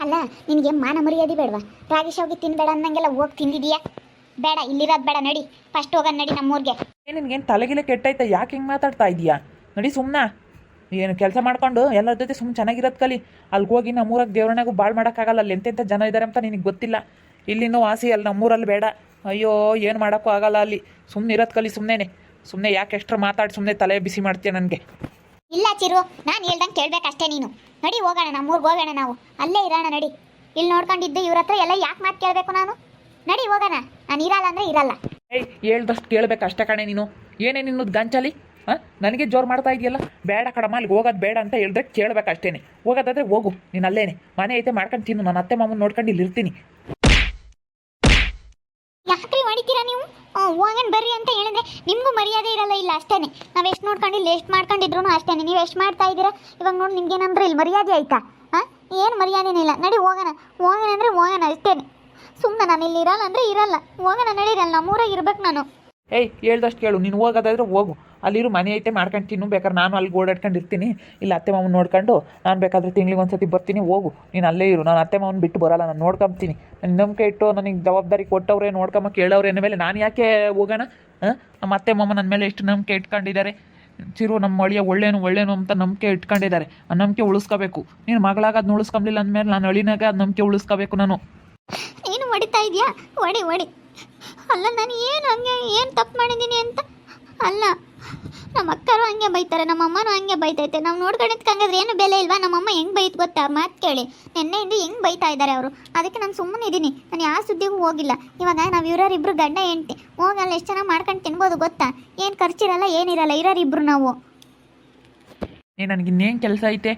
ಅಲ್ಲ ನಿನಗೆ ಮಾನ ಮರ್ಯಾದೆ ಬೇಡವಾ? ರಾಗಿ ಶಾವಿಗೆ ತಿನ್ಬೇಡ ಅನ್ನಂಗೆಲ್ಲ ಹೋಗಿ ತಿಂದಿದೀಯಾ? ಬೇಡ, ಇಲ್ಲಿರೋದು ಬೇಡ, ನಡಿ ಫಸ್ಟ್ ಹೋಗೋಣ, ನಡಿ ನಮ್ಮೂರಿಗೆ. ನಿನ್ಗೇನು ತಲೆಗಿಲೆ ಕೆಟ್ಟೈತೆ? ಯಾಕೆ ಹಿಂಗೆ ಮಾತಾಡ್ತಾ ಇದೀಯಾ? ನಡಿ ಸುಮ್ಮನೆ ಏನು ಕೆಲಸ ಮಾಡ್ಕೊಂಡು ಎಲ್ಲರ ಜೊತೆ ಸುಮ್ಮನೆ ಚೆನ್ನಾಗಿರೋದು ಕಲಿ. ಅಲ್ಲಿಗೆ ಹೋಗಿ ನಮ್ಮೂರಾಗ ದೇವ್ರನಾಗೂ ಭಾಳ ಮಾಡೋಕ್ಕಾಗಲ್ಲ. ಅಲ್ಲಿ ಎಂತೆಂಥ ಜನ ಇದ್ದಾರೆ ಅಂತ ನಿನಗೆ ಗೊತ್ತಿಲ್ಲ. ಇಲ್ಲಿನೂ ವಾಸಿ, ಅಲ್ಲಿ ನಮ್ಮೂರಲ್ಲಿ ಬೇಡ. ಅಯ್ಯೋ, ಏನು ಮಾಡೋಕ್ಕೂ ಆಗಲ್ಲ ಅಲ್ಲಿ. ಸುಮ್ಮನೆ ಇರೋದು ಕಲಿ. ಸುಮ್ಮನೆ ಯಾಕೆ ಎಷ್ಟ್ರ ಮಾತಾಡಿ ಸುಮ್ಮನೆ ತಲೆ ಬಿಸಿ ಮಾಡ್ತೀಯ ನನಗೆ. ಇಲ್ಲ ಚಿರು, ನಾನು ಹೇಳ್ದಂಗೆ ಕೇಳಬೇಕಷ್ಟೇ ನೀನು. ನಡಿ ಹೋಗೋಣ, ನಮ್ಮೂರಿಗೆ ಹೋಗೋಣ, ನಾವು ಅಲ್ಲೇ ಇರೋಣ, ನಡಿ. ಇಲ್ಲಿ ನೋಡ್ಕೊಂಡಿದ್ದು ಇವ್ರ ಹತ್ರ ಎಲ್ಲ ಯಾಕೆ ಮಾತು ಕೇಳಬೇಕು ನಾನು? ನಡಿ ಹೋಗೋಣ, ನಾನು ಇರಲ್ಲ ಅಂದರೆ ಇರಲ್ಲ. ಏಯ್, ಹೇಳ್ದಷ್ಟು ಕೇಳಬೇಕು ಅಷ್ಟೇ ಕಣೆ ನೀನು. ಏನೇ ನಿನ್ನದು ಗಂಚಲಿ? ಹಾಂ, ನನಗೆ ಜೋರು ಮಾಡ್ತಾ ಇದೆಯಲ್ಲ. ಬೇಡ ಕಡಮ್ಮ, ಅಲ್ಲಿಗೆ ಹೋಗೋದು ಬೇಡ ಅಂತ ಹೇಳಿದ್ರೆ ಕೇಳಬೇಕು ಅಷ್ಟೇ. ಹೋಗೋದಾದ್ರೆ ಹೋಗು, ನೀನು ಅಲ್ಲೇನೆ ಮನೆ ಐತೆ ಮಾಡ್ಕೊಂಡು ತಿನ್ನು. ನಾನು ಅತ್ತೆ ಮಾಮನ ನೋಡ್ಕೊಂಡು ಇಲ್ಲಿ ಇರ್ತೀನಿ. ಯಾಕ್ರಿ ಮಾಡಿದ್ದೀರಾ ನೀವು? ಹೋಗೋಣ ಬರ್ರಿ ಅಂತ ಹೇಳಿದ್ರೆ ನಿಮಗೂ ಮರ್ಯಾದೆ ಇರಲ್ಲ. ಇಲ್ಲ ಅಷ್ಟೇ, ನಾವು ಎಷ್ಟು ನೋಡ್ಕೊಂಡಿಲ್ಲ, ಎಷ್ಟು ಮಾಡ್ಕೊಂಡಿದ್ರು ಅಷ್ಟೇ. ನೀವು ಎಷ್ಟು ಮಾಡ್ತಾ ಇದ್ದೀರಾ ಇವಾಗ ನೋಡಿ. ನಿಮ್ಗೇನಂದ್ರೆ ಇಲ್ಲಿ ಮರ್ಯಾದೆ ಆಯ್ತಾ? ಹಾಂ, ಏನು ಮರ್ಯಾದೆನೇ ಇಲ್ಲ. ನಡಿ ಹೋಗೋಣ ಅಂದರೆ ಹೋಗೋಣ ಅಷ್ಟೇ. ಸುಮ್ಮನೆ ನಾನು ಇಲ್ಲಿ ಇರಲ್ಲ ಅಂದರೆ ಇರಲ್ಲ. ಹೋಗೋಣ, ನಡೀರಲ್ಲ, ನಮ್ಮೂರಾಗ ಇರ್ಬೇಕು ನಾನು. ಏಯ್, ಹೇಳ್ದಷ್ಟು ಕೇಳು. ನೀನು ಹೋಗೋದಾದ್ರೆ ಹೋಗು, ಅಲ್ಲಿರು ಮನೆ ಐತೆ ಮಾಡ್ಕೊಂಡು ತಿನ್ನು. ಬೇಕಾದ್ರೆ ನಾನು ಅಲ್ಲಿ ಓಡಾಡ್ಕೊಂಡು ಇರ್ತೀನಿ. ಇಲ್ಲ ಅತ್ತೆ ಮಾವನ ನೋಡ್ಕೊಂಡು ನಾನು ಬೇಕಾದ್ರೆ ತಿಂಗ್ಳಿಗೆ ಒಂದ್ಸತಿ ಬರ್ತೀನಿ. ಹೋಗು, ನೀನು ಅಲ್ಲೇ ಇರು. ನಾನು ಅತ್ತೆ ಮಾವನ ಬಿಟ್ಟು ಬರೋಲ್ಲ, ನಾನು ನೋಡ್ಕೊಂತೀನಿ. ನನ್ನ ನಂಬಿಕೆ ಇಟ್ಟು ನನಗೆ ಜವಾಬ್ದಾರಿ ಕೊಟ್ಟವ್ರೆ, ನೋಡ್ಕೊಂಬ ಕೇಳವ್ರೆ ಅಂದ ಮೇಲೆ ನಾನು ಯಾಕೆ ಹೋಗೋಣ? ನಮ್ಮ ಅತ್ತೆ ಮಾಮ ನನ್ನ ಮೇಲೆ ಎಷ್ಟು ನಂಬಿಕೆ ಇಟ್ಕೊಂಡಿದ್ದಾರೆ. ಚಿರು ನಮ್ಮ ಅಳಿಯ ಒಳ್ಳೇನು ಅಂತ ನಂಬಿಕೆ ಇಟ್ಕೊಂಡಿದ್ದಾರೆ. ಆ ನಂಬಿಕೆ ಉಳಿಸ್ಕೋಬೇಕು. ನೀನು ಮಗಳಾಗ ಅದನ್ನ ಉಳಿಸ್ಕೊಂಬಿಲ್ಲ ಅಂದಮೇಲೆ ನಾನು ಅಳಿನಾಗ ಅದು ನಂಬಿಕೆ ಉಳಿಸ್ಕೋಬೇಕು ನಾನು. ನೀನು ಹೊಡಿತಾ ಇದೆಯಾ? ಹೊಡಿ. ಅಲ್ಲ, ನಾನು ಏನು ತಪ್ಪು ಮಾಡಿದ್ದೀನಿ ಅಂತ ಅಲ್ಲ. ನಮ್ಮ ಅಕ್ಕರು ಹಂಗೆ ಬೈತಾರೆ, ನಮ್ಮ ಅಮ್ಮನೂ ಹಂಗೆ ಬೈತೈತೆ. ನಾವು ನೋಡ್ಕೊಂಡಿದ್ದಕ್ಕೆ ಹಂಗಾದ್ರೆ ಏನು ಬೆಲೆ ಇಲ್ವಾ? ನಮ್ಮಮ್ಮ ಹೆಂಗೆ ಬೈತು ಗೊತ್ತಾ? ಮಾತು ಕೇಳಿ ನೆನ್ನೆಯಿಂದ ಹೆಂಗೆ ಬೈತಾ ಇದ್ದಾರೆ ಅವರು. ಅದಕ್ಕೆ ನಾನು ಸುಮ್ಮನೆ ಇದ್ದೀನಿ. ನಾನು ಯಾವ ಸುದ್ದಿಗೂ ಹೋಗಿಲ್ಲ. ಇವಾಗ ನಾವು ಇವರಿಬ್ರು ಗಂಡ ಹೆಂಡ್ತಿ ಹೋಗಲ್ಲ, ಎಷ್ಟು ಚೆನ್ನಾಗಿ ಮಾಡ್ಕೊಂಡು ತಿನ್ಬೋದು ಗೊತ್ತಾ? ಏನು ಖರ್ಚಿರಲ್ಲ, ಏನಿರಲ್ಲ, ಇರೋರಿಬ್ರು ನಾವು. ನನಗೆ ಇನ್ನೇನು ಕೆಲಸ ಐತೆ?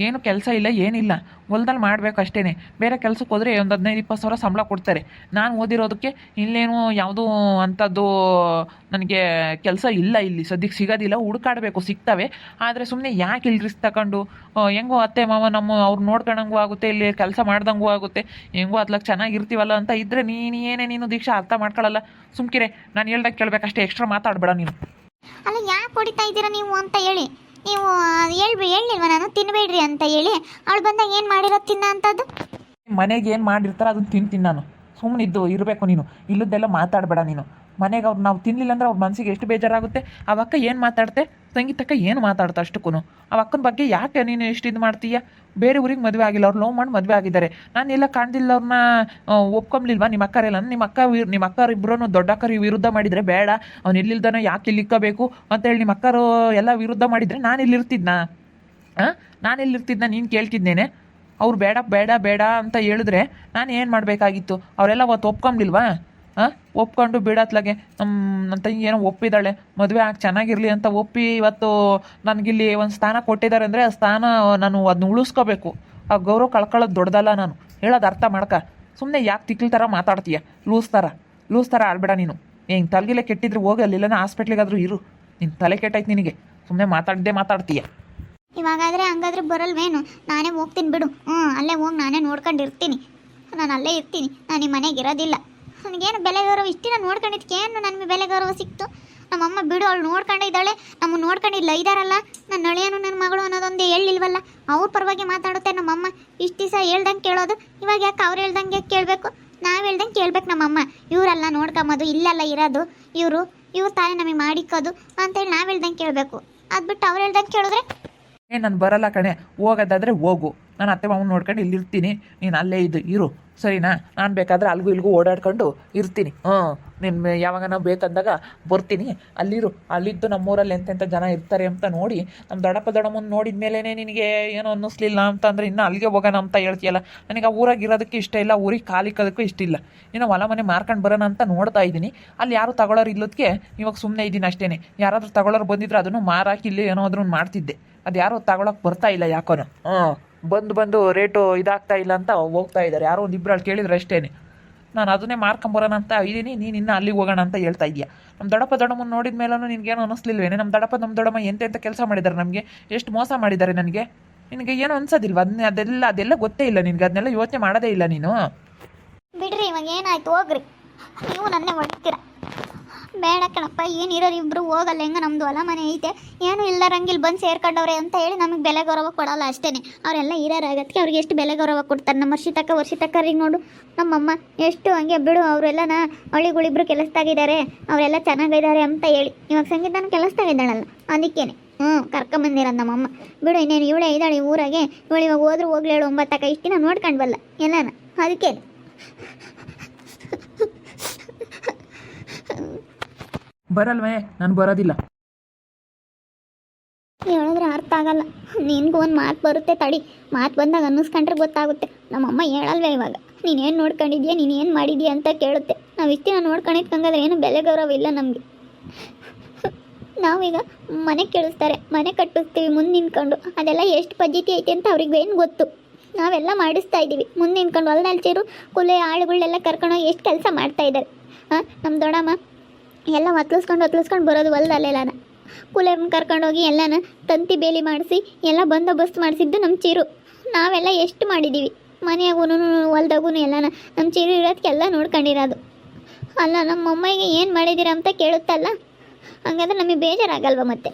ಏನು ಕೆಲಸ ಇಲ್ಲ, ಏನಿಲ್ಲ. ಹೊಲ್ದಲ್ಲಿ ಮಾಡಬೇಕು ಅಷ್ಟೇ. ಬೇರೆ ಕೆಲಸಕ್ಕೆ ಹೋದರೆ ಒಂದು 15-20 ಸಾವಿರ ಸಂಬಳ ಕೊಡ್ತಾರೆ. ನಾನು ಓದಿರೋದಕ್ಕೆ ಇಲ್ಲೇನು ಯಾವುದೂ ಅಂಥದ್ದು ನನಗೆ ಕೆಲಸ ಇಲ್ಲ. ಇಲ್ಲಿ ಸದ್ಯಕ್ಕೆ ಸಿಗೋದಿಲ್ಲ, ಹುಡುಕಾಡಬೇಕು, ಸಿಗ್ತವೆ. ಆದರೆ ಸುಮ್ಮನೆ ಯಾಕೆ ಇಲ್ಲಿ ರಿಸ್ಕ್ ತಗೊಂಡು ಹೆಂಗೋ ಅತ್ತೆ ಮಾವ ಅವ್ರು ನೋಡ್ಕೊಂಡಂಗೂ ಆಗುತ್ತೆ, ಇಲ್ಲಿ ಕೆಲಸ ಮಾಡ್ದಂಗೂ ಆಗುತ್ತೆ, ಹೆಂಗೋ ಅದ್ಲಾಗ ಚೆನ್ನಾಗಿರ್ತೀವಲ್ಲ ಅಂತ ಇದ್ದರೆ ನೀನು ದೀಕ್ಷಾ ಅರ್ಥ ಮಾಡ್ಕೊಳ್ಳಲ್ಲ. ಸುಮ್ಕಿರೆ, ನಾನು ಹೇಳ್ದಾಗ ಕೇಳಬೇಕಷ್ಟೇ, ಎಕ್ಸ್ಟ್ರಾ ಮಾತಾಡಬೇಡ ನೀನು. ಅಲ್ಲ, ಯಾಕೆ ಹೊಡಿತಾ ಇದ್ದೀರಾ ನೀವು ಅಂತ ಹೇಳಿ. ನೀವು ಹೇಳಿಲ್ವ ನಾನು ತಿನ್ನಬೇಡ್ರಿ ಅಂತ ಹೇಳಿ? ಅವಳು ಬಂದಾಗ ಏನು ಮಾಡಿರೋ ತಿನ್ನ ಅಂತದ್ದು? ಮನೆಗೆ ಏನು ಮಾಡಿರ್ತಾರೆ ಅದನ್ನು ತಿಂತೀನಿ ನಾನು. ಸುಮ್ಮನೆ ಇರಬೇಕು ನೀನು. ಇಲ್ಲದ್ದೆಲ್ಲ ಮಾತಾಡಬೇಡ ನೀನು. ಮನೆಗೆ ಅವ್ರು ನಾವು ತಿನ್ನಲಿಲ್ಲ ಅಂದ್ರೆ ಅವ್ರ ಮನಸ್ಸಿಗೆ ಎಷ್ಟು ಬೇಜಾರಾಗುತ್ತೆ. ಆ ಅಕ್ಕ ಏನು ಮಾತಾಡ್ತೆ? ಸಂಗೀತಕ್ಕ ಏನು ಮಾತಾಡ್ತಾ ಅಷ್ಟಕ್ಕೂ? ಆ ಅಕ್ಕನ ಬಗ್ಗೆ ಯಾಕೆ ನೀನು ಎಷ್ಟು ಇದು ಮಾಡ್ತೀಯ? ಬೇರೆ ಊರಿಗೆ ಮದುವೆ ಆಗಿಲ್ಲ, ಅವ್ರು ಲವ್ ಮಾಡಿ ಮದುವೆ ಆಗಿದ್ದಾರೆ. ನಾನು ಎಲ್ಲ ಕಾಣ್ದಿಲ್ಲ ಅವ್ರನ್ನ ಒಪ್ಕೊಂಬ್ಲಿಲ್ವಾ ನಿಮ್ಮ ಅಕ್ಕರೆಲ್ಲ? ನಿಮ್ಮ ಅಕ್ಕರಿಬ್ಬರೂ ದೊಡ್ಡ ಅಕ್ಕರು ವಿರುದ್ಧ ಮಾಡಿದರೆ ಬೇಡ, ಅವ್ನು ಇಲ್ಲಿಲ್ದಾನೆ ಯಾಕೆ ಇಲ್ಲಿಕ್ಕಬೇಕು ಅಂತೇಳಿ ನಿಮ್ಮ ಅಕ್ಕರು ಎಲ್ಲ ವಿರುದ್ಧ ಮಾಡಿದರೆ ನಾನು ಇಲ್ಲಿರ್ತಿದ್ನಾ? ನೀನು ಕೇಳ್ತಿದ್ದೇನೆ. ಅವ್ರು ಬೇಡ ಅಂತ ಹೇಳಿದ್ರೆ ನಾನು ಏನು ಮಾಡಬೇಕಾಗಿತ್ತು? ಅವರೆಲ್ಲ ಅವತ್ತು ಒಪ್ಕೊಂಬ್ಲಿಲ್ವಾ? ಒಪ್ಕೊಂಡು ಬಿಡತ್ಲಾಗೆ ನನ್ನ ತಂಗಿ ಏನೋ ಒಪ್ಪಿದ್ದಾಳೆ, ಮದುವೆ ಆಗಿ ಚೆನ್ನಾಗಿರಲಿ ಅಂತ ಒಪ್ಪಿ ಇವತ್ತು ನನಗಿಲ್ಲಿ ಒಂದು ಸ್ಥಾನ ಕೊಟ್ಟಿದ್ದಾರೆ ಅಂದರೆ ಆ ಸ್ಥಾನ ನಾನು ಅದನ್ನ ಉಳಿಸ್ಕೋಬೇಕು. ಆ ಗೌರವ ಕಳ್ಕೊಳ್ಳೋದು ದೊಡ್ಡದಲ್ಲ. ನಾನು ಹೇಳೋದು ಅರ್ಥ ಮಾಡ್ಕ. ಸುಮ್ಮನೆ ಯಾಕೆ ತಿಕ್ಲ ಥರ ಮಾತಾಡ್ತೀಯ? ಲೂಸ್ ಥರ ಆಡ್ಬೇಡ ನೀನು. ಹೆಂಗೆ ತಲೆಗಿಲೆ ಕೆಟ್ಟಿದ್ರೆ ಹೋಗಿ ಅಲ್ಲಿಲ್ಲನ ಹಾಸ್ಪಿಟ್ಲಿಗಾದರೂ ಇರು. ನಿನ್ನ ತಲೆ ಕೆಟ್ಟೈತೆ ನಿನಗೆ. ಸುಮ್ಮನೆ ಮಾತಾಡ್ತೀಯ. ಇವಾಗಾದರೆ ಹಂಗಾದ್ರೆ ಬರಲ್ವೇನು? ನಾನೇ ಹೋಗ್ತೀನಿ ಬಿಡು. ಅಲ್ಲೇ ಹೋಗಿ ನಾನೇ ನೋಡ್ಕೊಂಡಿರ್ತೀನಿ. ನಾನು ಅಲ್ಲೇ ಇರ್ತೀನಿ. ನಾನು ಈ ಮನೆಗೆ ಇರೋದಿಲ್ಲ. ನನಗೇನು ಬೆಲೆ ಗೌರವ ಇಷ್ಟಿನ ನೋಡ್ಕೊಂಡಿದ್ದಕ್ಕೆ ಏನು ನನಗೆ ಬೆಲೆ ಗೌರವ ಸಿಕ್ತು? ನಮ್ಮಮ್ಮ ಬಿಡು, ಅವಳು ನೋಡ್ಕೊಂಡಿದ್ದಾಳೆ, ನಮ್ಮ ನೋಡ್ಕೊಂಡಿಲ್ಲ ಇದ್ದಾರಲ್ಲ, ನನ್ನ ಅಳಿಯನು ನನ್ನ ಮಗಳು ಅನ್ನೋದೊಂದು ಹೇಳಿಲ್ವಲ್ಲ. ಅವ್ರ ಪರವಾಗಿ ಮಾತಾಡುತ್ತೆ ನಮ್ಮಮ್ಮ. ಇಷ್ಟು ದಿವಸ ಹೇಳ್ದಂಗೆ ಕೇಳೋದು, ಇವಾಗ ಯಾಕೆ ಅವ್ರು ಹೇಳ್ದಂಗೆ ಕೇಳಬೇಕು? ನಾವು ಹೇಳ್ದಂಗೆ ಕೇಳ್ಬೇಕು ನಮ್ಮಮ್ಮ. ಇವರೆಲ್ಲ ನೋಡ್ಕೊಂಬೋದು, ಇಲ್ಲೆಲ್ಲ ಇರೋದು ಇವ್ರು ತಾನೇ ನಮಗೆ ಮಾಡಿಕ್ಕೋದು ಅಂತೇಳಿ ನಾವು ಹೇಳ್ದಂಗೆ ಕೇಳಬೇಕು. ಅದು ಬಿಟ್ಟು ಅವ್ರು ಹೇಳ್ದಂಗೆ ಕೇಳಿದ್ರೆ ನಾನು ಬರಲ್ಲ ಕಣೆ. ಹೋಗೋದಾದರೆ ಹೋಗು. ನಾನು ಅತ್ತೆ ಮಾವನ ನೋಡ್ಕೊಂಡು ಇಲ್ಲಿರ್ತೀನಿ. ನೀನು ಅಲ್ಲೇ ಇರು, ಸರಿನಾ? ನಾನು ಬೇಕಾದರೆ ಅಲ್ಲಿಗೂ ಇಲ್ಲಿಗೂ ಓಡಾಡ್ಕೊಂಡು ಇರ್ತೀನಿ. ನೀನು ಯಾವಾಗ ನಾವು ಬೇಕಂದಾಗ ಬರ್ತೀನಿ. ಅಲ್ಲಿದ್ದು ನಮ್ಮೂರಲ್ಲಿ ಎಂತೆಂಥ ಜನ ಇರ್ತಾರೆ ಅಂತ ನೋಡಿ ನಮ್ಮ ದೊಡ್ಡಮ್ಮನ ನೋಡಿದ ಮೇಲೇ ನಿನಗೆ ಏನೋ ಅನ್ನಿಸ್ಲಿಲ್ಲ ಅಂತಂದರೆ ಇನ್ನು ಅಲ್ಲಿಗೆ ಹೋಗೋಣ ಅಂತ ಹೇಳ್ತೀಯಲ್ಲ. ನನಗೆ ಆ ಊರಾಗ ಇರೋದಕ್ಕೆ ಇಷ್ಟ ಇಲ್ಲ, ಊರಿಗೆ ಕಾಲಿಕ್ಕೋದಕ್ಕೂ ಇಷ್ಟ ಇಲ್ಲ. ಇನ್ನು ಹೊಲ ಮನೆ ಮಾರ್ಕೊಂಡು ಬರೋಣ ಅಂತ ನೋಡ್ತಾ ಇದ್ದೀನಿ. ಅಲ್ಲಿ ಯಾರು ತಗೊಳ್ಳೋರು ಇಲ್ಲದಕ್ಕೆ ಇವಾಗ ಸುಮ್ಮನೆ ಇದ್ದೀನಿ ಅಷ್ಟೇ. ಯಾರಾದರೂ ತಗೊಳ್ಳೋರು ಬಂದಿದ್ರೆ ಅದನ್ನು ಮಾರಾಕಿ ಇಲ್ಲಿ ಏನಾದ್ರೂ ಮಾಡ್ತಿದ್ದೆ. ಅದು ಯಾರು ತಗೊಳಕ್ಕೆ ಬರ್ತಾ ಇಲ್ಲ ಯಾಕೋನು. ಬಂದು ರೇಟು ಇದಾಗ್ತಾ ಇಲ್ಲ ಅಂತ ಹೋಗ್ತಾ ಇದ್ದಾರೆ. ಯಾರೋ ಒಂದು ಇಬ್ಬರು ಕೇಳಿದ್ರೆ ಅಷ್ಟೇ. ನಾನು ಅದನ್ನೇ ಮಾರ್ಕೊಂಬರೋಣ ಅಂತ ಇದ್ದೀನಿ. ನೀನು ಇನ್ನೂ ಅಲ್ಲಿಗೆ ಹೋಗೋಣ ಅಂತ ಹೇಳ್ತಾ ಇದೆಯಾ? ನಮ್ಮ ದೊಡ್ಡಮ್ಮನ ನೋಡಿದ ಮೇಲೂ ನಿನಗೇನು ಅನ್ನಿಸ್ಲಿಲ್ವೇನೆ? ನಮ್ಮ ದೊಡ್ಡಮ್ಮ ಎಂತೆಂಥ ಕೆಲಸ ಮಾಡಿದ್ದಾರೆ, ನಮಗೆ ಎಷ್ಟು ಮೋಸ ಮಾಡಿದ್ದಾರೆ ನನಗೆ. ನಿನಗೆ ಏನು ಅನ್ಸೋದಿಲ್ವ? ಅದೆಲ್ಲ ಗೊತ್ತೇ ಇಲ್ಲ ನಿನಗೆ. ಅದನ್ನೆಲ್ಲ ಯೋಚನೆ ಮಾಡೋದೇ ಇಲ್ಲ ನೀನು. ಬಿಡ್ರಿ, ಇವಾಗ ಏನಾಯ್ತು? ಹೋಗ್ರಿ. ನೀವು ನನ್ನೇ ಹೊಡಿತೀರ. ಬೇಡ ಕಣಪ್ಪ, ಏನಿರೋರು ಇಬ್ಬರು ಹೋಗಲ್ಲ, ಹೆಂಗ ನಮ್ಮದು ಹೊಲ ಮನೆ ಐತೆ, ಏನು ಇಲ್ದಾರಂಗಿಲ್ಲಿ ಬಂದು ಸೇರ್ಕೊಂಡವ್ರೆ ಅಂತ ಹೇಳಿ ನಮಗೆ ಬೆಲೆ ಗೌರವ ಕೊಡಲ್ಲ ಅಷ್ಟೇ. ಅವರೆಲ್ಲ ಹಿರಿಯರಾಗತ್ಗೆ ಅವ್ರಿಗೆ ಎಷ್ಟು ಬೆಲೆ ಗೌರವ ಕೊಡ್ತಾರೆ. ನಮ್ಮ ವರ್ಷಿತಕ್ಕರಿಗೆ ನೋಡು, ನಮ್ಮಮ್ಮ ಎಷ್ಟು ಹಂಗೆ ಬಿಡು, ಅವರೆಲ್ಲನ ಹಳ್ಳಿಗಳಿಬ್ರು ಕೆಲಸದಾಗಿದ್ದಾರೆ, ಅವರೆಲ್ಲ ಚೆನ್ನಾಗಿದ್ದಾರೆ ಅಂತ ಹೇಳಿ ಇವಾಗ ಸಂಗೀತನ ಕೆಲಸದಾಗಿದ್ದಾಳಲ್ಲ, ಅದಕ್ಕೇನೆ ಕರ್ಕೊಂಬಂದಿರೋದು ನಮ್ಮಮ್ಮ. ಬಿಡು, ಇನ್ನೇನು ಇವಳೇ ಇದ್ದಾಳೆ ಊರಾಗೆ, ಇವಳು ಇವಾಗ ಹೋದ್ರೂ ಹೋಗ್ಲೇಳು 9 ಇಷ್ಟು ದಿನ ನೋಡ್ಕೊಂಡ್ವಲ್ಲ ಎಲ್ಲನ, ಅದಕ್ಕೇನೆ. ಬರಲ್ವೇ? ನಾನು ಬರೋದಿಲ್ಲ. ಹೇಳಿದ್ರೆ ಅರ್ಥ ಆಗಲ್ಲ, ನಿನ್ಗೂ ಒಂದು ಮಾತು ಬರುತ್ತೆ ತಡಿ, ಮಾತು ಬಂದಾಗ ಅನ್ನಿಸ್ಕೊಂಡ್ರೆ ಗೊತ್ತಾಗುತ್ತೆ. ನಮ್ಮಮ್ಮ ಹೇಳಲ್ವೇ ಇವಾಗ, ನೀನೇನು ನೋಡ್ಕೊಂಡಿದ್ಯಾ, ನೀನೇನು ಮಾಡಿದ್ಯಾ ಅಂತ ಕೇಳುತ್ತೆ. ನಾವು ಇಷ್ಟು ದಿನ ನೋಡ್ಕೊಂಡಿದ್ಕಂಗಾದ್ರೆ ಏನು ಬೆಲೆ ಗೌರವ ಇಲ್ಲ ನಮಗೆ. ನಾವೀಗ ಮನೆ ಕೇಳಿಸ್ತಾರೆ, ಮನೆ ಕಟ್ಟಿಸ್ತೀವಿ ಮುಂದೆ ನಿಂತ್ಕೊಂಡು, ಅದೆಲ್ಲ ಎಷ್ಟು ಪದ್ಧತಿ ಐತೆ ಅಂತ ಅವ್ರಿಗೆ ಏನು ಗೊತ್ತು. ನಾವೆಲ್ಲ ಮಾಡಿಸ್ತಾ ಇದ್ದೀವಿ ಮುಂದೆ ನಿಂತ್ಕೊಂಡು, ಹೊಲದಲ್ಲಿ ಚೇರು ಕೂಲೆ ಆಳುಗಳನ್ನೆಲ್ಲ ಕರ್ಕೊಂಡೋಗಿ ಎಷ್ಟು ಕೆಲಸ ಮಾಡ್ತಾಯಿದ್ದಾರೆ. ನಮ್ಮ ದೊಡ್ಡಮ್ಮ ಎಲ್ಲ ಹೊತ್ಲಿಸ್ಕೊಂಡು ಬರೋದು ಹೊಲದಲ್ಲೆಲ್ಲನ, ಕೂಲರ್ನ ಕರ್ಕೊಂಡೋಗಿ ಎಲ್ಲನ ತಂತಿ ಬೇಲಿ ಮಾಡಿಸಿ ಎಲ್ಲ ಬಂದೋಬಸ್ತ್ ಮಾಡಿಸಿದ್ದು ನಮ್ಮ ಚೀರು. ನಾವೆಲ್ಲ ಎಷ್ಟು ಮಾಡಿದ್ದೀವಿ ಮನೆಯಾಗೂ ಹೊಲ್ದಾಗೂ ಎಲ್ಲನ ನಮ್ಮ ಚೀರು ಇರೋದಕ್ಕೆಲ್ಲ ನೋಡ್ಕೊಂಡಿರೋದು. ಅಲ್ಲ ನಮ್ಮ ಅಮ್ಮಗೆ ಏನು ಮಾಡಿದ್ದೀರ ಅಂತ ಕೇಳುತ್ತಲ್ಲ, ಹಂಗಾದ್ರೆ ನಮಗೆ ಬೇಜಾರಾಗಲ್ವ ಮತ್ತೆ.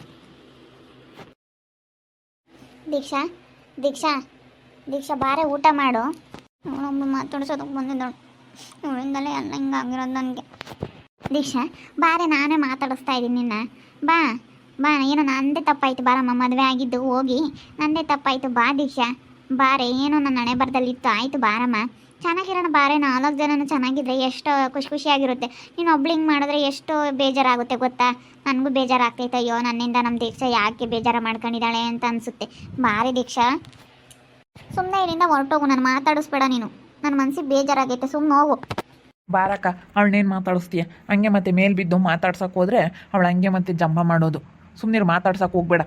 ದೀಕ್ಷಾ ದೀಕ್ಷಾ ದೀಕ್ಷಾ ಬಾರೆ ಊಟ ಮಾಡು. ಅವಳೊಬ್ಬ ಮಾತಾಡ್ಸೋದಕ್ಕೆ ಬಂದಿದ್ದಳು, ಇವಳಿಂದಲೇ ಎಲ್ಲ ಹಿಂಗಾಗಿರೋದು ನನಗೆ. ದೀಕ್ಷಾ ಬಾರೆ, ನಾನೇ ಮಾತಾಡಿಸ್ತಾ ಇದ್ದೀನಿ ನಿನ್ನ. ಬಾ ಬಾ, ಏನೋ ನಂದೇ ತಪ್ಪಾಯಿತು, ಬಾರಮ್ಮ, ಮದುವೆ ಆಗಿದ್ದು ಹೋಗಿ ನಂದೇ ತಪ್ಪಾಯಿತು. ಬಾ ದೀಕ್ಷಾ ಬಾರೆ, ಏನೋ ನನ್ನ ಹಣೆ ಬರದಲ್ಲಿತ್ತು, ಆಯಿತು ಬಾರಮ್ಮ, ಚೆನ್ನಾಗಿರೋಣ ಬಾರೆ. 4 ಜನನೂ ಚೆನ್ನಾಗಿದ್ರೆ ಎಷ್ಟು ಖುಷಿಯಾಗಿರುತ್ತೆ. ನೀನು ಒಬ್ಳಿಂಗ್ ಮಾಡಿದ್ರೆ ಎಷ್ಟು ಬೇಜಾರಾಗುತ್ತೆ ಗೊತ್ತಾ? ನನಗೂ ಬೇಜಾರಾಗ್ತೈತೆ, ಅಯ್ಯೋ ನನ್ನಿಂದ ನಮ್ಮ ದೀಕ್ಷಾ ಯಾಕೆ ಬೇಜಾರು ಮಾಡ್ಕೊಂಡಿದ್ದಾಳೆ ಅಂತ ಅನಿಸುತ್ತೆ. ಬಾರೆ ದೀಕ್ಷಾ, ಸುಮ್ಮನೆ ಇಲ್ಲಿಂದ ಹೊರಟೋಗು, ನಾನು ಮಾತಾಡಿಸ್ಬೇಡ ನೀನು, ನನ್ನ ಮನಸ್ಸಿಗೆ ಬೇಜಾರಾಗೈತೆ, ಸುಮ್ಮನೆ ಹೋಗು. ಬಾರಕ್ಕ, ಅವಳನ್ನೇನು ಮಾತಾಡಿಸ್ತೀಯ? ಹಂಗೆ ಮತ್ತೆ ಮೇಲ್ ಬಿದ್ದು ಮಾತಾಡ್ಸಕ್ಕೆ ಹೋದ್ರೆ ಅವಳು ಹಂಗೆ ಮತ್ತೆ ಜಂಬ ಮಾಡೋದು. ಸುಮ್ಮನೆ ಮಾತಾಡ್ಸಕ್ಕೆ ಹೋಗ್ಬೇಡ.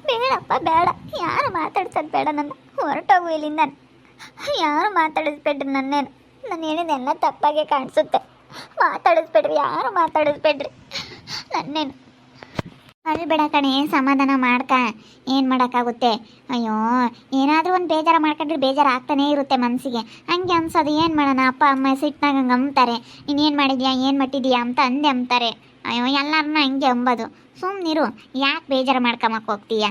ಬೇಡಪ್ಪ ಬೇಡ, ಯಾರು ಮಾತಾಡ್ಸೋದು ಬೇಡ, ನನ್ನ ಹೊರಟೋಗು ಇಲ್ಲಿಂದ. ಯಾರು ಮಾತಾಡಿಸ್ಬೇಡ್ರಿ ನನ್ನೇನು, ನಾನು ಹೇಳಿದೆಲ್ಲ ತಪ್ಪಾಗೆ ಕಾಣಿಸುತ್ತೆ. ಮಾತಾಡಿಸ್ಬೇಡ್ರಿ, ಯಾರು ಮಾತಾಡಿಸ್ಬೇಡ್ರಿ ನನ್ನೇನು. ಅಳ್ಬೇಡ ಕಣೆ, ಸಮಾಧಾನ ಮಾಡ್ಕ, ಏನು ಮಾಡೋಕ್ಕಾಗುತ್ತೆ. ಅಯ್ಯೋ ಏನಾದರೂ ಒಂದು ಬೇಜಾರು ಮಾಡ್ಕೊಂಡ್ರೆ ಬೇಜಾರು ಆಗ್ತಾನೇ ಇರುತ್ತೆ ಮನಸ್ಸಿಗೆ. ಹಂಗೆ ಅನ್ಸೋದು, ಏನು ಮಾಡೋಣ, ಅಪ್ಪ ಅಮ್ಮ ಸಿಟ್ನಾಗ ಹಂಗೆ ಅಂಬ್ತಾರೆ, ನೀನೇನು ಮಾಡಿದ್ಯಾ ಏನು ಮಟ್ಟಿದ್ಯಾ ಅಂತ ಅಂತಾರೆ. ಅಯ್ಯೋ ಎಲ್ಲರನ್ನ ಹಂಗೆ ಅಂಬೋದು. ಸುಮ್ಮನಿರು, ಯಾಕೆ ಬೇಜಾರು ಮಾಡ್ಕೊಂಬಕ್ಕೆ ಹೋಗ್ತೀಯ?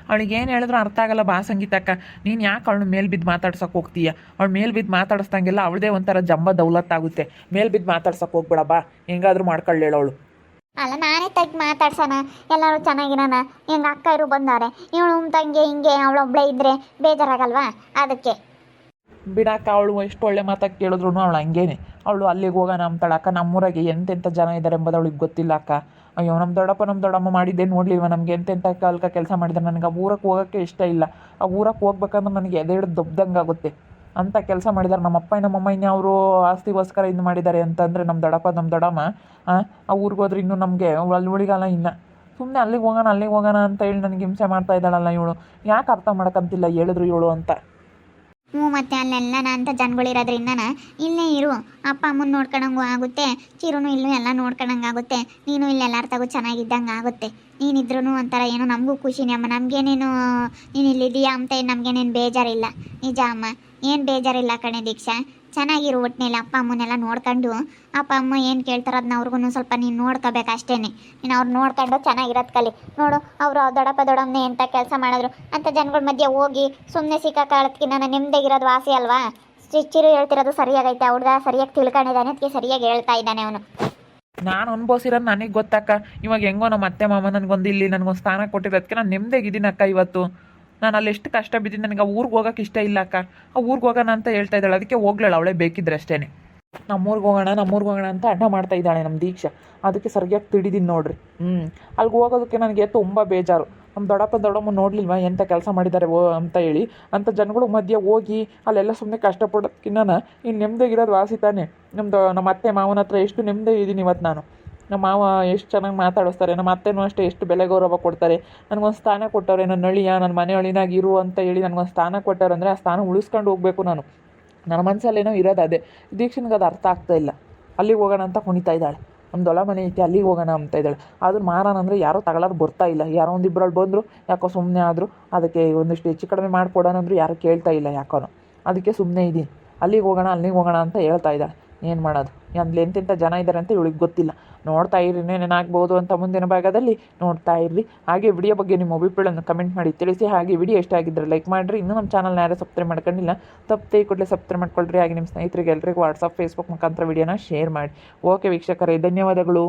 ಅವಳಿಗೆ ಏನು ಹೇಳಿದ್ರು ಅರ್ಥ ಆಗಲ್ಲ. ಬಾ ಸಂಗೀತಕ್ಕ, ನೀನು ಯಾಕೆ ಅವಳು ಮೇಲ್ ಬಿದ್ದು ಮಾತಾಡ್ಸಕ್ಕೆ ಹೋಗ್ತೀಯ? ಅವಳು ಮೇಲ್ ಬಿದ್ದು ಮಾತಾಡಿಸ್ದಂಗೆಲ್ಲ ಅವಳದೇ ಒಂಥರ ಜಂಬ ದೌಲತ್ತಾಗುತ್ತೆ. ಮೇಲ್ ಬಿದ್ದು ಮಾತಾಡ್ಸಕ್ಕೆ ಹೋಗ್ಬೇಡ, ಬಾ, ಹೆಂಗಾದ್ರೂ ಮಾಡ್ಕೊಳ್ಳೇಳು ಅವಳು. ಅಲ್ಲ, ನಾನೇ ತೆಗ್ದು ಮಾತಾಡ್ಸೋಣ, ಎಲ್ಲರೂ ಚೆನ್ನಾಗಿರೋಣ, ಹೆಂಗೆ ಅಕ್ಕ ಇರು ಬಂದವ್ರೆ, ಇವಳು ತಂಗೆ ಹಿಂಗೆ ಅವಳೊಬ್ಳೆ ಇದ್ದರೆ ಬೇಜಾರಾಗಲ್ವಾ? ಅದಕ್ಕೆ ಬಿಡಾಕ, ಅವಳು ಎಷ್ಟು ಒಳ್ಳೆ ಮಾತಾಗಿ ಕೇಳಿದ್ರು ಅವಳು ಹಂಗೇನೆ. ಅವಳು ಅಲ್ಲಿಗೆ ಹೋಗೋಣ ಅಂತಾಳೆ. ಅಕ್ಕ, ನಮ್ಮೂರಾಗೆ ಎಂತೆಂಥ ಜನ ಇದ್ದಾರೆ ಎಂಬುದು ಅವಳಿಗೆ ಗೊತ್ತಿಲ್ಲ ಅಕ್ಕ. ಅಯ್ಯೋ ನಮ್ಮ ದೊಡ್ಡಮ್ಮ ಮಾಡಿದ್ದೆ ನೋಡಲಿಲ್ವ? ನಮ್ಗೆ ಎಂತೆಂಥ ಕಾಲಕ ಕೆಲಸ ಮಾಡಿದ್ದಾರೆ. ನನಗೆ ಆ ಊರಕ್ಕೆ ಹೋಗೋಕ್ಕೆ ಇಷ್ಟ ಇಲ್ಲ. ಆ ಊರಕ್ಕೆ ಹೋಗ್ಬೇಕಂದ್ರೆ ನನಗೆ ಎದೆ ಹಿಡಿದು ದೊಬ್ದಂಗೆ ಆಗುತ್ತೆ ಅಂತ ಕೆಲಸ ಮಾಡಿದ್ದಾರೆ. ನಮ್ಮಪ್ಪ ನಮ್ಮಮ್ಮ ಅವರು ಆಸ್ತಿಗೋಸ್ಕರ ಇದು ಮಾಡಿದ್ದಾರೆ ಅಂತಂದರೆ ನಮ್ಮ ದೊಡ್ಡಮ್ಮ ಆ ಊರಿಗೆ ಹೋದ್ರೆ ಇನ್ನೂ ನಮಗೆ ಅಲ್ಲಿ ಉಳಿಗಾಲ ಇನ್ನು. ಸುಮ್ಮನೆ ಅಲ್ಲಿಗೆ ಹೋಗೋಣ ಅಂತ ಹೇಳಿ ನನಗೆ ಹಿಂಸೆ ಮಾಡ್ತಾ ಇದ್ದಾಳಲ್ಲ ಇವಳು. ಯಾಕೆ ಅರ್ಥ ಮಾಡ್ಕೊಂತಿಲ್ಲ ಹೇಳಿದ್ರು ಇವಳು ಅಂತ. ಮತ್ತು ಅಲ್ಲೆಲ್ಲ ಅಂತ ಜನಗಳಿರೋದ್ರಿಂದ ಇಲ್ಲೇ ಇರು, ಅಪ್ಪ ಅಮ್ಮನ ನೋಡ್ಕೊಳಂಗೂ ಆಗುತ್ತೆ, ಚಿರುನು ಇಲ್ಲೂ ಎಲ್ಲ ನೋಡ್ಕೊಳಂಗೆ ಆಗುತ್ತೆ, ನೀನು ಇಲ್ಲೆಲ್ಲಾರ ತಗೋ ಚೆನ್ನಾಗಿದ್ದಂಗೆ ಆಗುತ್ತೆ. ನೀನಿದ್ರೂ ಒಂಥರ ಏನೋ ನಮಗೂ ಖುಷಿನೇ ಅಮ್ಮ, ನಮಗೇನೇನು ನೀನು ಇಲ್ಲಿದ್ದೀಯಾ ಅಂತ ನಮಗೇನೇನು ಬೇಜಾರಿಲ್ಲ. ನಿಜ ಅಮ್ಮ, ಏನು ಬೇಜಾರಿಲ್ಲ ಕಣೆ ದೀಕ್ಷಾ, ಚೆನ್ನಾಗಿರು ಒಟ್ಟಿನಲ್ಲಿ. ಅಪ್ಪ ಅಮ್ಮನೆಲ್ಲ ನೋಡ್ಕೊಂಡು, ಅಪ್ಪ ಅಮ್ಮ ಏನು ಕೇಳ್ತಾರೋ ಅದನ್ನ ಅವ್ರಿಗೂ ಸ್ವಲ್ಪ ನೀನು ನೋಡ್ಕೋಬೇಕು ಅಷ್ಟೇ. ನೀನು ಅವ್ರು ನೋಡ್ಕೊಂಡು ಚೆನ್ನಾಗಿರೋದು ಕಲಿ. ನೋಡು, ಅವರು ದೊಡ್ಡಮ್ಮನೇ ಎಂಥ ಕೆಲಸ ಮಾಡಿದ್ರು ಅಂತ ಜನಗಳ ಮಧ್ಯೆ ಹೋಗಿ ಸುಮ್ಮನೆ ಸಿಕ್ಕಾಕಳತ್ಕಿ ನಾನು ನೆಮ್ಮದಿಗಿರೋದು ವಾಸಿ ಅಲ್ವಾ? ಚಿರು ಹೇಳ್ತಿರೋದು ಸರಿಯಾಗೈತೆ, ಹುಡುಗ ಸರಿಯಾಗಿ ತಿಳ್ಕೊಂಡಿದ್ದಾನೆ, ಅದಕ್ಕೆ ಸರಿಯಾಗಿ ಹೇಳ್ತಾ ಇದ್ದಾನೆ ಅವನು. ನಾನು ಅನ್ಭವಿಸಿರೋದು ನನಗೆ ಗೊತ್ತಕ್ಕ. ಇವಾಗ ಹೆಂಗೋ ನಮ್ಮ ಅತ್ತೆ ಮಾಮ ನನಗೊಂದು ಇಲ್ಲಿ ನನಗೊಂದು ಸ್ಥಾನ ಕೊಟ್ಟಿರೋದಕ್ಕೆ ನಾನು ನೆಮ್ಮದಿಗಿದ್ದೀನಿ ಅಕ್ಕ. ಇವತ್ತು ನಾನು ಅಲ್ಲಿ ಎಷ್ಟು ಕಷ್ಟ ಬಿದ್ದೀನಿ, ನನಗೆ ಆ ಊರಿಗೆ ಹೋಗೋಕೆ ಇಷ್ಟ ಇಲ್ಲ ಅಕ್ಕ. ಆ ಊರಿಗೆ ಹೋಗೋಣ ಅಂತ ಹೇಳ್ತಾ ಇದ್ದಾಳೆ, ಅದಕ್ಕೆ ಹೋಗ್ಲೇಳು ಅವಳೇ ಬೇಕಿದ್ರೆ ಅಷ್ಟೇ. ನಮ್ಮೂರಿಗೆ ಹೋಗೋಣ ಅಂತ ಅಡ್ಡ ಮಾಡ್ತಾ ಇದ್ದಾಳೆ ನಮ್ಮ ದೀಕ್ಷಾ. ಅದಕ್ಕೆ ಸರಿಯಾಗಿ ತಿಡಿದೀನಿ ನೋಡ್ರಿ. ಅಲ್ಲಿಗೆ ಹೋಗೋದಕ್ಕೆ ನನಗೆ ತುಂಬ ಬೇಜಾರು. ನಮ್ಮ ದೊಡ್ಡಮ್ಮ ನೋಡಲಿಲ್ವ ಎಂಥ ಕೆಲಸ ಮಾಡಿದ್ದಾರೆ ಅಂತ ಹೇಳಿ ಅಂಥ ಜನಗಳ ಮಧ್ಯೆ ಹೋಗಿ ಅಲ್ಲೆಲ್ಲ ಸುಮ್ಮನೆ ಕಷ್ಟಪಡೋದಕ್ಕಿನ್ನ ಇನ್ನು ನೆಮ್ಮದಿಗಿರೋದು ವಾಸಿ ತಾನೆ. ನಮ್ಮ ಅತ್ತೆ ಮಾವನ ಹತ್ರ ಎಷ್ಟು ನೆಮ್ಮದಿ ಇದ್ದೀನಿ ಇವತ್ತು ನಾನು. ನಮ್ಮ ಮಾವ ಎಷ್ಟು ಚೆನ್ನಾಗಿ ಮಾತಾಡಿಸ್ತಾರೆ, ನಮ್ಮ ಅತ್ತೆನೂ ಅಷ್ಟೇ ಎಷ್ಟು ಬೆಲೆ ಗೌರವ ಕೊಡ್ತಾರೆ. ನನಗೊಂದು ಸ್ಥಾನ ಕೊಟ್ಟವ್ರೆ, ನನ್ನ ಅಳಿಯ ನನ್ನ ಮನೆ ಅಳಿನಾಗಿರು ಅಂತ ಹೇಳಿ ನನಗೊಂದು ಸ್ಥಾನ ಕೊಟ್ಟವ್ರೆ ಅಂದರೆ ಆ ಸ್ಥಾನ ಉಳಿಸ್ಕೊಂಡು ಹೋಗಬೇಕು ನಾನು. ನನ್ನ ಮನಸ್ಸಲ್ಲೇನೋ ಇರೋದು ಅದೇ. ದೀಕ್ಷೆನಿಗೆ ಅದು ಅರ್ಥ ಆಗ್ತಾ ಇಲ್ಲ. ಅಲ್ಲಿಗೆ ಹೋಗೋಣ ಅಂತ ಕುಣಿತಾ ಇದ್ದಾಳೆ. ನಮ್ದು ಹೊಲ ಮನೆ ಐತಿ, ಅಲ್ಲಿಗೆ ಹೋಗೋಣ ಅಂತ ಇದ್ದಾಳೆ. ಅದನ್ನು ಮಾರೋಣ ಅಂದರೆ ಯಾರೋ ತಗೊಳ್ಳೋದು ಬರ್ತಾ ಇಲ್ಲ. ಯಾರೋ ಒಂದಿಬ್ಬರಲ್ಲಿ ಬಂದರು, ಯಾಕೋ ಸುಮ್ಮನೆ ಆದರು. ಅದಕ್ಕೆ ಒಂದಿಷ್ಟು ಹೆಚ್ಚು ಕಡಿಮೆ ಮಾಡಿಕೊಡೋಣ ಅಂದರೂ ಯಾರು ಕೇಳ್ತಾ ಇಲ್ಲ ಯಾಕೋ. ಅದಕ್ಕೆ ಸುಮ್ಮನೆ ಇದ್ದೀನಿ. ಅಲ್ಲಿಗೆ ಹೋಗೋಣ ಅಂತ ಹೇಳ್ತಾ ಇದ್ದಾಳೆ. ಏನು ಮಾಡೋದು ಅಲ್ಲಿ ಎಂತೆಂಥ ಜನ ಇದ್ದಾರೆ ಅಂತ ಇವಳಿಗೆ ಗೊತ್ತಿಲ್ಲ. ನೋಡ್ತಾ ಇರ್ರಿ ಏನೇನಾಗ್ಬೋದು ಅಂತ ಮುಂದಿನ ಭಾಗದಲ್ಲಿ ನೋಡ್ತಾ ಇರ್ರಿ. ಹಾಗೆ ವಿಡಿಯೋ ಬಗ್ಗೆ ನಿಮ್ಮ ಅಭಿಪ್ರಾಯಗಳನ್ನು ಕಮೆಂಟ್ ಮಾಡಿ ತಿಳಿಸಿ. ಹಾಗೆ ವಿಡಿಯೋ ಇಷ್ಟ ಆಗಿದ್ದರೆ ಲೈಕ್ ಮಾಡಿರಿ. ಇನ್ನೂ ನಮ್ಮ ಚಾನಲ್ನ ಯಾರು ಸಬ್ಸ್ಕ್ರೈಬ್ ಮಾಡ್ಕೊಂಡಿಲ್ಲ ತಪ್ಪದೆ ಕೂಡಲೇ ಸಬ್ಸ್ಕ್ರೈಬ್ ಮಾಡ್ಕೊಳ್ರಿ. ಹಾಗೆ ನಿಮ್ಮ ಸ್ನೇಹಿತರಿಗೆ ಎಲ್ಲರಿಗೂ ವಾಟ್ಸಪ್ ಫೇಸ್ಬುಕ್ ಮುಖಾಂತರ ವಿಡಿಯೋನ ಶೇರ್ ಮಾಡಿ. ಓಕೆ ವೀಕ್ಷಕರೇ, ಧನ್ಯವಾದಗಳು.